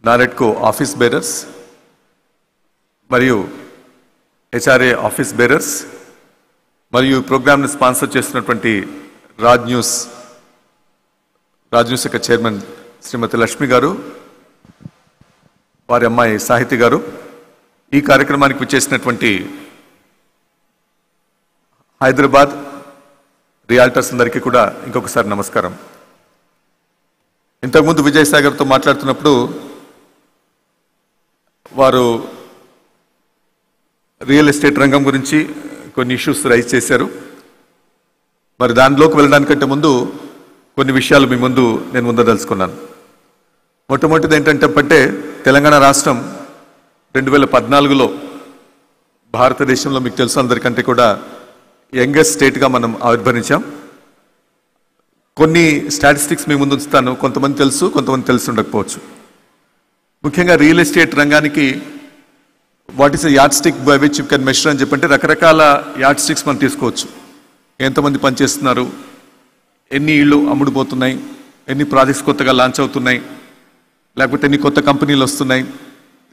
NAREDCO office bearers మరియు HRA office bearers మరియు ప్రోగ్రామ్ని స్పాన్సర్ చేస్తున్నటువంటి రాజ్ న్యూస్ యొక్క చైర్మన్ శ్రీమతి లక్ష్మి గారు, వారి అమ్మాయి సాహితి గారు, ఈ కార్యక్రమానికి విచ్చేసినటువంటి హైదరాబాద్ రియాల్టర్స్ అందరికీ కూడా ఇంకొకసారి నమస్కారం. ఇంతకుముందు విజయసాగర్తో మాట్లాడుతున్నప్పుడు వారు రియల్ ఎస్టేట్ రంగం గురించి కొన్ని ఇష్యూస్ రైజ్ చేశారు. మరి దానిలోకి వెళ్ళడానికంటే ముందు కొన్ని విషయాలు మీ ముందు నేను ముందదలుచుకున్నాను. మొట్టమొదటిది ఏంటంటే తెలంగాణ రాష్ట్రం 2014లో భారతదేశంలో మీకు తెలుసు అందరికంటే కూడా యంగెస్ట్ స్టేట్గా మనం ఆవిర్భవించాం. కొన్ని స్టాటిస్టిక్స్ మీ ముందు ఉంచుతాను, కొంతమంది తెలుసు, కొంతమంది తెలిసి ఉండకపోవచ్చు. ముఖ్యంగా రియల్ ఎస్టేట్ రంగానికి what is a yard stick by which you can measure అని చెప్పంటే రకరకాల యార్డ్ స్టిక్స్ మనం తీసుకోవచ్చు. ఎంతమంది పనిచేస్తున్నారు, ఎన్ని ఇళ్ళు అమ్ముడుపోతున్నాయి, ఎన్ని ప్రాజెక్ట్స్ కొత్తగా లాంచ్ అవుతున్నాయి, లేకపోతే ఎన్ని కొత్త కంపెనీలు వస్తున్నాయి,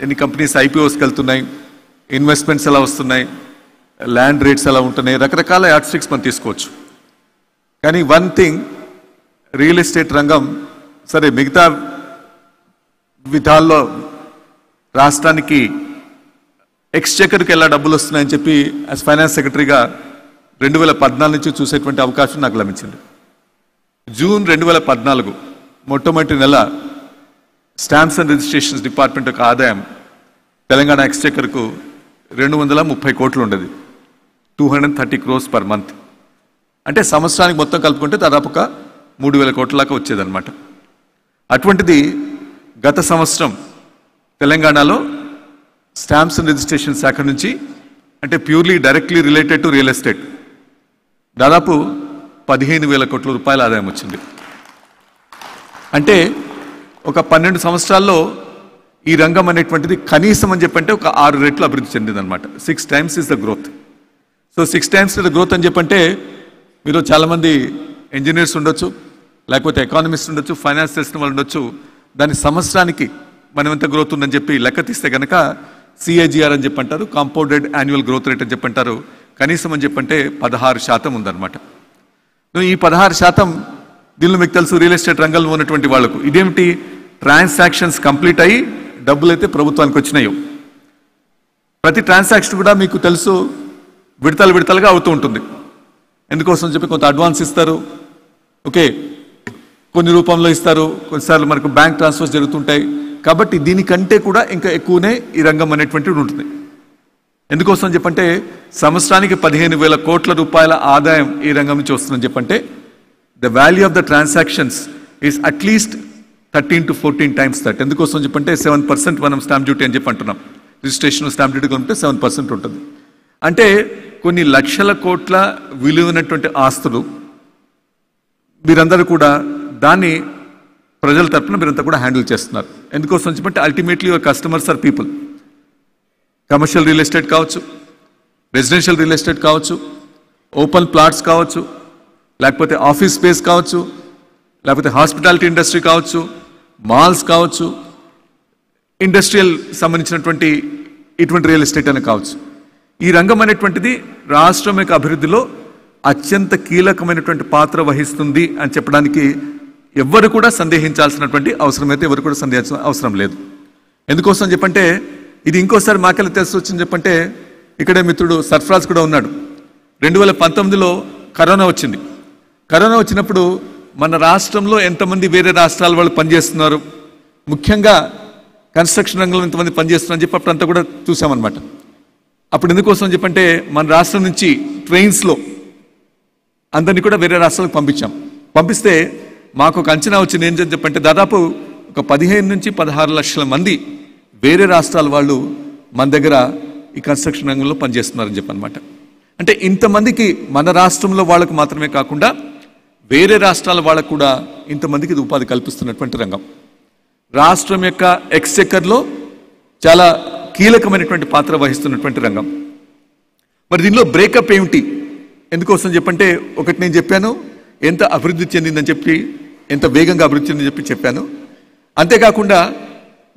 ఎన్ని కంపెనీస్ ఐపీఓస్కి వెళ్తున్నాయి, ఇన్వెస్ట్మెంట్స్ ఎలా వస్తున్నాయి, ల్యాండ్ రేట్స్ ఎలా ఉంటున్నాయి, రకరకాల యార్డ్ స్టిక్స్ మనం తీసుకోవచ్చు. కానీ వన్ థింగ్, రియల్ ఎస్టేట్ రంగం సరే మిగతా విధాల్లో రాష్ట్రానికి ఎక్స్చెకర్కి ఎలా డబ్బులు వస్తున్నాయని చెప్పి యాజ్ ఫైనాన్స్ సెక్రటరీగా 2014 నుంచి చూసేటువంటి అవకాశం నాకు లభించింది. జూన్ 2014 మొట్టమొదటి నెల స్టాంప్స్ అండ్ రిజిస్ట్రేషన్స్ డిపార్ట్మెంట్ యొక్క ఆదాయం తెలంగాణ ఎక్స్చెకర్కు 230 కోట్లు ఉండేది, 230 crores పర్ మంత్. అంటే సంవత్సరానికి మొత్తం కలుపుకుంటే దాదాపు ఒక 3,000 కోట్ల దాకా వచ్చేదన్నమాట. అటువంటిది గత సంవత్సరం తెలంగాణలో స్టాంప్స్ అండ్ రిజిస్ట్రేషన్ శాఖ నుంచి, అంటే purely directly related to real estate, దాదాపు 15,000 కోట్ల రూపాయల ఆదాయం వచ్చింది. అంటే ఒక 12 సంవత్సరాల్లో ఈ రంగం అనేటువంటిది కనీసం అని చెప్పంటే ఒక 6 రెట్లు అభివృద్ధి చెందిందనమాట. 6 times is the growth. So 6 times the growth అని చెప్పంటే మీరు చాలామంది ఇంజనీర్స్ ఉండొచ్చు, లేకపోతే ఎకానమిస్ట్ ఉండొచ్చు, ఫైనాన్స్ తెలిసిన వాళ్ళు ఉండొచ్చు. దాని సంవత్సరానికి మనం ఎంత గ్రోత్ ఉందని చెప్పి లెక్క తీస్తే కనుక CAGR అని చెప్పంటారు, కాంపౌండెడ్ యాన్యువల్ గ్రోత్ రేట్ అని చెప్పంటారు. కనీసం అని చెప్పంటే 16% ఉందన్నమాట. ఈ 16% దీనిలో మీకు తెలుసు రియల్ ఎస్టేట్ రంగంలో ఉన్నటువంటి వాళ్లకు ఇదేమిటి, ట్రాన్సాక్షన్స్ కంప్లీట్ అయ్యి డబ్బులు అయితే ప్రభుత్వానికి వచ్చినాయో. ప్రతి ట్రాన్సాక్షన్ కూడా మీకు తెలుసు విడతలుగా అవుతూ ఉంటుంది. ఎందుకోసం చెప్పి కొంత అడ్వాన్స్ ఇస్తారు, ఓకే, కొన్ని రూపంలో ఇస్తారు, కొన్నిసార్లు మనకు బ్యాంక్ ట్రాన్స్ఫర్స్ జరుగుతుంటాయి. కాబట్టి దీనికంటే కూడా ఇంకా ఎక్కువనే ఈ రంగం అనేటువంటిది ఉంటుంది. ఎందుకోసం చెప్పంటే సంవత్సరానికి 15,000 కోట్ల రూపాయల ఆదాయం ఈ రంగం నుంచి వస్తుందని చెప్పంటే the value of the transactions is at least 13 to 14 times that. ఎందుకోసం చెప్పంటే 7% మనం స్టాంప్ డ్యూటీ అని చెప్పి అంటున్నాం. రిజిస్ట్రేషన్ స్టాంప్ డ్యూటీ ఉంటే 7% ఉంటుంది. అంటే కొన్ని లక్షల కోట్ల విలువైనటువంటి ఆస్తులు మీరందరూ కూడా దాన్ని ప్రజల తరఫున మీరంతా కూడా హ్యాండిల్ చేస్తున్నారు. ఎందుకోసం చెప్పంటే ultimately your customers are people. Commercial real estate కావచ్చు, రెసిడెన్షియల్ రియల్ ఎస్టేట్ కావచ్చు, ఓపెన్ ప్లాట్స్ కావచ్చు, లేకపోతే ఆఫీస్ స్పేస్ కావచ్చు, లేకపోతే హాస్పిటాలిటీ ఇండస్ట్రీ కావచ్చు, మాల్స్ కావచ్చు, ఇండస్ట్రియల్ సంబంధించినటువంటి ఇటువంటి రియల్ ఎస్టేట్ అని కావచ్చు. ఈ రంగం అనేటువంటిది రాష్ట్రం యొక్క అభివృద్ధిలో అత్యంత కీలకమైనటువంటి పాత్ర వహిస్తుంది అని చెప్పడానికి ఎవరు కూడా సందేహించాల్సినటువంటి అవసరం అయితే ఎవరు కూడా సందేహించాల్సిన అవసరం లేదు. ఎందుకోసం చెప్పంటే ఇది ఇంకోసారి మాకెళ్ళి తెలిసి వచ్చింది చెప్పంటే ఇక్కడే మిత్రుడు సర్ఫరాజ్ కూడా ఉన్నాడు. 2019లో కరోనా వచ్చింది. కరోనా వచ్చినప్పుడు మన రాష్ట్రంలో ఎంతమంది వేరే రాష్ట్రాల వాళ్ళు పనిచేస్తున్నారు, ముఖ్యంగా కన్స్ట్రక్షన్ రంగంలో ఎంతమంది పనిచేస్తున్నారు అని చెప్పి అప్పుడంతా కూడా చూసామన్నమాట. అప్పుడు ఎందుకోసం చెప్పంటే మన రాష్ట్రం నుంచి ట్రైన్స్లో అందరినీ కూడా వేరే రాష్ట్రాలకు పంపిస్తే మాకు ఒక అంచనా వచ్చింది. ఏం చెప్పంటే దాదాపు ఒక 15 నుంచి 16 లక్షల మంది వేరే రాష్ట్రాల వాళ్ళు మన దగ్గర ఈ కన్స్ట్రక్షన్ రంగంలో పనిచేస్తున్నారని చెప్పనమాట. అంటే ఇంతమందికి మన రాష్ట్రంలో వాళ్ళకు మాత్రమే కాకుండా వేరే రాష్ట్రాల వాళ్ళకు కూడా ఇంతమందికి ఇది ఉపాధి కల్పిస్తున్నటువంటి రంగం. రాష్ట్రం యొక్క ఎక్స్చెకర్లో చాలా కీలకమైనటువంటి పాత్ర వహిస్తున్నటువంటి రంగం. మరి దీనిలో బ్రేకప్ ఏమిటి, ఎందుకోసం చెప్పంటే ఒకటి నేను చెప్పాను, ఎంత అభివృద్ధి చెందిందని చెప్పి, ఎంత వేగంగా అభివృద్ధి చెందిందని చెప్పాను. అంతేకాకుండా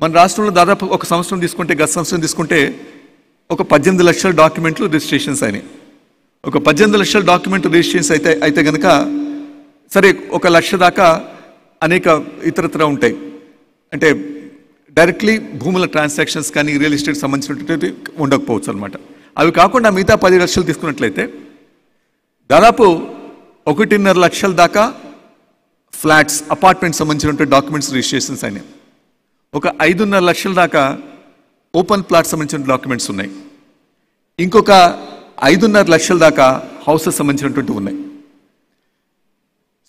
మన రాష్ట్రంలో దాదాపు ఒక సంవత్సరం తీసుకుంటే, గత సంవత్సరం తీసుకుంటే ఒక 18 లక్షల డాక్యుమెంట్లు రిజిస్ట్రేషన్స్ అయినాయి. ఒక 18 లక్షల డాక్యుమెంట్ రిజిస్ట్రేషన్స్ అయితే కనుక సరే 1 లక్ష దాకా అనేక ఇతరత్ర ఉంటాయి. అంటే డైరెక్ట్లీ భూముల ట్రాన్సాక్షన్స్ కానీ రియల్ ఎస్టేట్ సంబంధించినటువంటి ఉండకపోవచ్చు అనమాట. అవి కాకుండా మిగతా 10 లక్షలు తీసుకున్నట్లయితే దాదాపు 1.5 లక్షల దాకా ఫ్లాట్స్, అపార్ట్మెంట్స్ సంబంధించినటువంటి డాక్యుమెంట్స్ రిజిస్ట్రేషన్స్ అయినాయి. ఒక 5.5 లక్షల దాకా ఓపెన్ ప్లాట్ సంబంధించిన డాక్యుమెంట్స్ ఉన్నాయి. ఇంకొక 5.5 లక్షల దాకా హౌసెస్ సంబంధించినటువంటి ఉన్నాయి.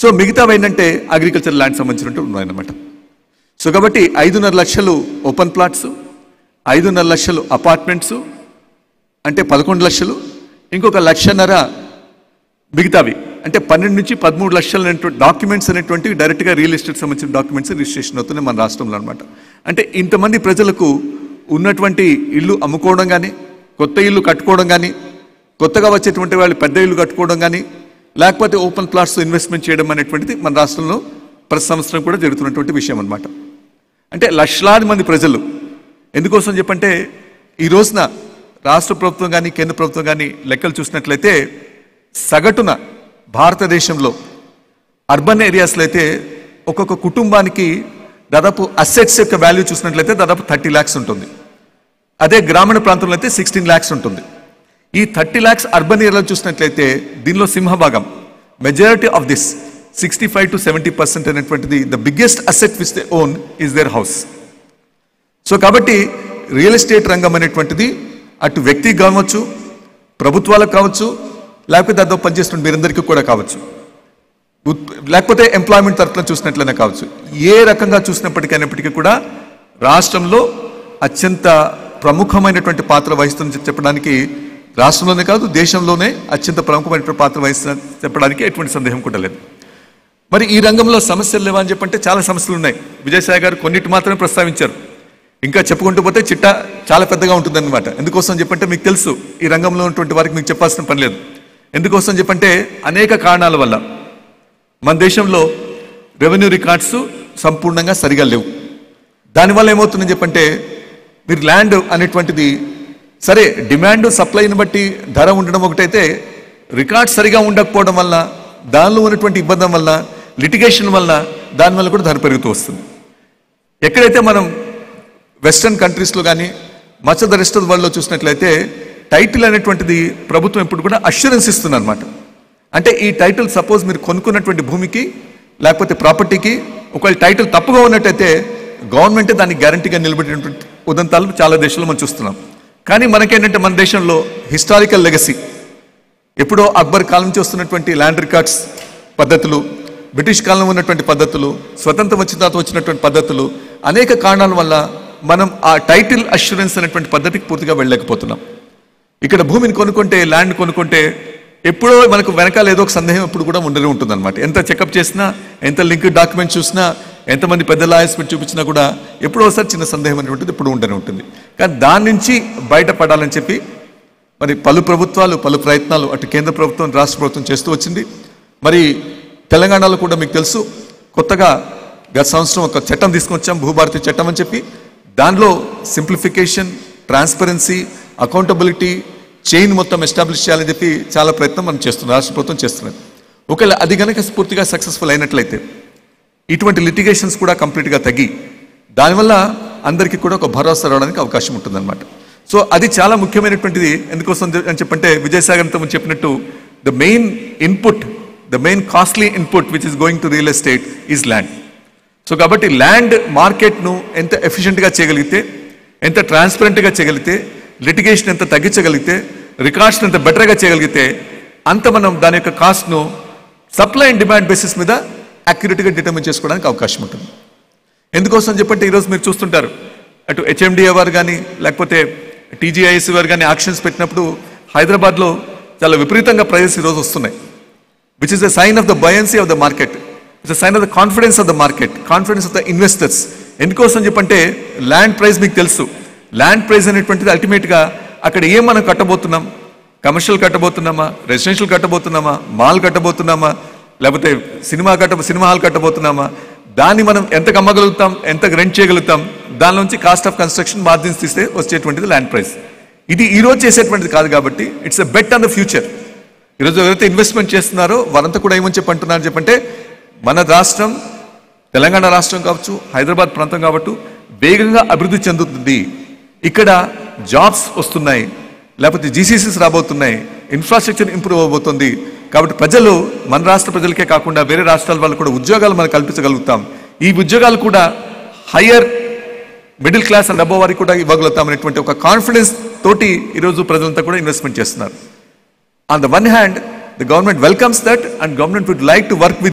సో మిగతావి ఏంటంటే అగ్రికల్చర్ ల్యాండ్ సంబంధించినట్టు ఉన్నాయన్నమాట. సో కాబట్టి 5.5 లక్షలు ఓపెన్ ప్లాట్స్, 5.5 లక్షలు అపార్ట్మెంట్స్ అంటే 11 లక్షలు, ఇంకొక 1.5 లక్ష మిగతావి అంటే 12 నుంచి 13 లక్షల డాక్యుమెంట్స్ అనేటువంటి డైరెక్ట్గా రియల్ ఎస్టేట్ సంబంధించిన డాక్యుమెంట్స్ రిజిస్ట్రేషన్ అవుతున్నాయి మన రాష్ట్రంలో అనమాట. అంటే ఇంతమంది ప్రజలకు ఉన్నటువంటి ఇల్లు అమ్ముకోవడం కానీ, కొత్త ఇల్లు కట్టుకోవడం కానీ, కొత్తగా వచ్చేటువంటి వాళ్ళు పెద్ద ఇల్లు కట్టుకోవడం కానీ, లేకపోతే ఓపెన్ ప్లాట్స్ ఇన్వెస్ట్మెంట్ చేయడం అనేటువంటిది మన రాష్ట్రంలో ప్రతి సంవత్సరం కూడా జరుగుతున్నటువంటి విషయం అనమాట. అంటే లక్షలాది మంది ప్రజలు ఎందుకోసం చెప్పంటే ఈ రోజున రాష్ట్ర ప్రభుత్వం కానీ కేంద్ర ప్రభుత్వం కానీ లెక్కలు చూసినట్లయితే సగటున భారతదేశంలో అర్బన్ ఏరియాస్లో అయితే ఒక్కొక్క కుటుంబానికి దాదాపు అసెట్స్ యొక్క వాల్యూ చూసినట్లయితే దాదాపు 30 lakhs ఉంటుంది. అదే గ్రామీణ ప్రాంతంలో అయితే 16 lakhs ఉంటుంది. ఈ 30 lakhs అర్బన్ ఏరియాలో చూసినట్లయితే దీనిలో సింహభాగం మెజారిటీ ఆఫ్ దిస్ 65 to 70% అనేటువంటిది the biggest asset which they own is their house. So కాబట్టి రియల్ ఎస్టేట్ రంగం అనేటువంటిది అటు వ్యక్తికి కావచ్చు, ప్రభుత్వాలకు కావచ్చు, లేకపోతే దాంతో పనిచేస్తున్న మీరందరికీ కూడా కావచ్చు, లేకపోతే ఎంప్లాయ్మెంట్ తరఫున చూసినట్లయినా కావచ్చు, ఏ రకంగా చూసినప్పటికీ కూడా రాష్ట్రంలో అత్యంత ప్రముఖమైనటువంటి పాత్ర వహిస్తుందని చెప్పడానికి రాష్ట్రంలోనే కాదు దేశంలోనే అత్యంత ప్రముఖమైనటువంటి పాత్ర వహిస్తుందని చెప్పడానికి ఎటువంటి సందేహం కూడా లేదు. మరి ఈ రంగంలో సమస్యలు లేవా అని చెప్పంటే చాలా సమస్యలు ఉన్నాయి. విజయసాయి గారు కొన్నిటి మాత్రమే ప్రస్తావించారు. ఇంకా చెప్పుకుంటూ పోతే చిట్టా చాలా పెద్దగా ఉంటుందన్నమాట. ఎందుకోసం చెప్పంటే మీకు తెలుసు, ఈ రంగంలో ఉన్నటువంటి వారికి మీకు చెప్పాల్సిన పని లేదు. ఎందుకోసం చెప్పంటే అనేక కారణాల వల్ల మన దేశంలో రెవెన్యూ రికార్డ్స్ సంపూర్ణంగా సరిగా లేవు. దానివల్ల ఏమవుతుందని చెప్పంటే మీరు ల్యాండ్ అనేటువంటిది సరే డిమాండ్ సప్లైని బట్టి ధర ఉండడం ఒకటైతే రికార్డ్స్ సరిగా ఉండకపోవడం వల్ల, దానిలో ఉన్నటువంటి ఇబ్బంది వల్ల, లిటిగేషన్ వల్ల, దానివల్ల కూడా ధర పెరుగుతూ వస్తుంది. ఎక్కడైతే మనం వెస్టర్న్ కంట్రీస్లో కానీ much of the rest of the వరల్డ్లో చూసినట్లయితే టైటిల్ అనేటువంటిది ప్రభుత్వం ఇప్పుడు కూడా అష్యూరెన్స్ ఇస్తుంది అనమాట. అంటే ఈ టైటిల్ సపోజ్ మీరు కొనుక్కున్నటువంటి భూమికి లేకపోతే ప్రాపర్టీకి ఒకవేళ టైటిల్ తప్పుగా ఉన్నట్టయితే గవర్నమెంటే దాన్ని గ్యారంటీగా నిలబెట్టినటువంటి ఉదంతాలు చాలా దేశాల్లో మనం చూస్తున్నాం. కానీ మనకేంటంటే మన దేశంలో హిస్టారికల్ లెగసీ ఎప్పుడో అక్బర్ కాలం నుంచి వస్తున్నటువంటి ల్యాండ్ రికార్డ్స్ పద్ధతులు, బ్రిటిష్ కాలంలో ఉన్నటువంటి పద్ధతులు, స్వతంత్రం వచ్చిన తర్వాత వచ్చినటువంటి పద్ధతులు, అనేక కారణాల వల్ల మనం ఆ టైటిల్ అష్యూరెన్స్ అనేటువంటి పద్ధతికి పూర్తిగా వెళ్ళలేకపోతున్నాం. ఇక్కడ భూమిని కొనుక్కుంటే, ల్యాండ్ కొనుక్కుంటే ఎప్పుడో మనకు వెనకాల ఏదో ఒక సందేహం ఎప్పుడు కూడా ఉండనే ఉంటుంది అనమాట. ఎంత చెకప్ చేసినా, ఎంత లింక్ డాక్యుమెంట్ చూసినా, ఎంతమంది పెద్ద లాయర్స్ పెట్టి చూపించినా కూడా ఎప్పుడో ఒకసారి చిన్న సందేహం అనేటువంటిది ఎప్పుడు ఉండనే ఉంటుంది. కానీ దాని నుంచి బయటపడాలని చెప్పి మరి పలు ప్రభుత్వాలు పలు ప్రయత్నాలు అటు కేంద్ర ప్రభుత్వం రాష్ట్ర ప్రభుత్వం చేస్తూ వచ్చింది. మరి తెలంగాణలో కూడా మీకు తెలుసు, కొత్తగా గత సంవత్సరం ఒక చట్టం తీసుకొచ్చాం, భూభారతి చట్టం అని చెప్పి. దానిలో సింప్లిఫికేషన్, ట్రాన్స్పరెన్సీ, అకౌంటబిలిటీ చైన్ మొత్తం ఎస్టాబ్లిష్ చేయాలని చెప్పి చాలా ప్రయత్నం మనం చేస్తున్నాం, రాష్ట్ర ప్రభుత్వం చేస్తున్నది. ఒకవేళ అది కనుక పూర్తిగా సక్సెస్ఫుల్ అయినట్లయితే ఇటువంటి లిటిగేషన్స్ కూడా కంప్లీట్గా తగ్గి దానివల్ల అందరికీ కూడా ఒక భరోసా రావడానికి అవకాశం ఉంటుందన్నమాట. సో అది చాలా ముఖ్యమైనటువంటిది. ఎందుకోసం అని చెప్పంటే విజయసాగర్తో చెప్పినట్టు the main costly input which is going to real estate is land. So కాబట్టి ల్యాండ్ మార్కెట్ను ఎంత ఎఫిషియెంట్గా చేయగలిగితే, ఎంత ట్రాన్స్పరెంట్గా చేయగలిగితే, లిటిగేషన్ ఎంత తగ్గించగలిగితే, రికార్డ్స్ని ఎంత బెటర్గా చేయగలిగితే అంత మనం దాని యొక్క కాస్ట్ను సప్లై అండ్ డిమాండ్ బేసిస్ మీద యాక్యురేట్గా డిటర్మిన్ చేసుకోవడానికి అవకాశం ఉంటుంది. ఎందుకోసం చెప్పంటే ఈరోజు మీరు చూస్తుంటారు, అటు హెచ్ఎండిఏ వారు కానీ లేకపోతే టీజీఐఎస్ వారు కానీ ఆక్షన్స్ పెట్టినప్పుడు హైదరాబాద్లో చాలా విపరీతంగా ప్రైజెస్ ఈరోజు వస్తున్నాయి. Which is the sign of the buoyancy of the market, it's the sign of the confidence of the market, confidence of the investors. ఎందుకోసం చెప్పంటే ల్యాండ్ ప్రైస్ మీకు తెలుసు, ల్యాండ్ ప్రైస్ అనేటువంటిది అల్టిమేట్గా అక్కడ ఏం మనం కట్టబోతున్నాం, కమర్షియల్ కట్టబోతున్నామా, రెసిడెన్షియల్ కట్టబోతున్నామా, మాల్ కట్టబోతున్నామా, లేకపోతే సినిమా హాల్ కట్టబోతున్నామా, దాన్ని మనం ఎంత అమ్మగలుగుతాం, ఎంత రెంట్ చేయగలుగుతాం, దానిలోంచి కాస్ట్ ఆఫ్ కన్స్ట్రక్షన్ మార్జిన్స్ తీస్తే వచ్చేటువంటిది ల్యాండ్ ప్రైస్. ఇది ఈ రోజు చేసేటువంటిది కాదు కాబట్టి it's a bet on the future. ఈరోజు ఎవరైతే ఇన్వెస్ట్మెంట్ చేస్తున్నారో వారంతా కూడా ఏమని చెప్పంటున్నారు చెప్పంటే, మన రాష్ట్రం తెలంగాణ రాష్ట్రం కావచ్చు, హైదరాబాద్ ప్రాంతం కావచ్చు వేగంగా అభివృద్ధి చెందుతుంది, ఇక్కడ జాబ్స్ వస్తున్నాయి, లేకపోతే జీసీసీస్ రాబోతున్నాయి, ఇన్ఫ్రాస్ట్రక్చర్ ఇంప్రూవ్ అవబోతుంది. కాబట్టి ప్రజలు మన రాష్ట్ర ప్రజలకే కాకుండా వేరే రాష్ట్రాల వాళ్ళు కూడా ఉద్యోగాలు మనం కల్పించగలుగుతాం. ఈ ఉద్యోగాలు కూడా higher middle class and above వారికి కూడా ఇవ్వగలుగుతాం అనేటువంటి ఒక కాన్ఫిడెన్స్ తోటి ఈరోజు ప్రజలంతా కూడా ఇన్వెస్ట్మెంట్ చేస్తున్నారు. On the one hand, the government welcomes that and government would like to work with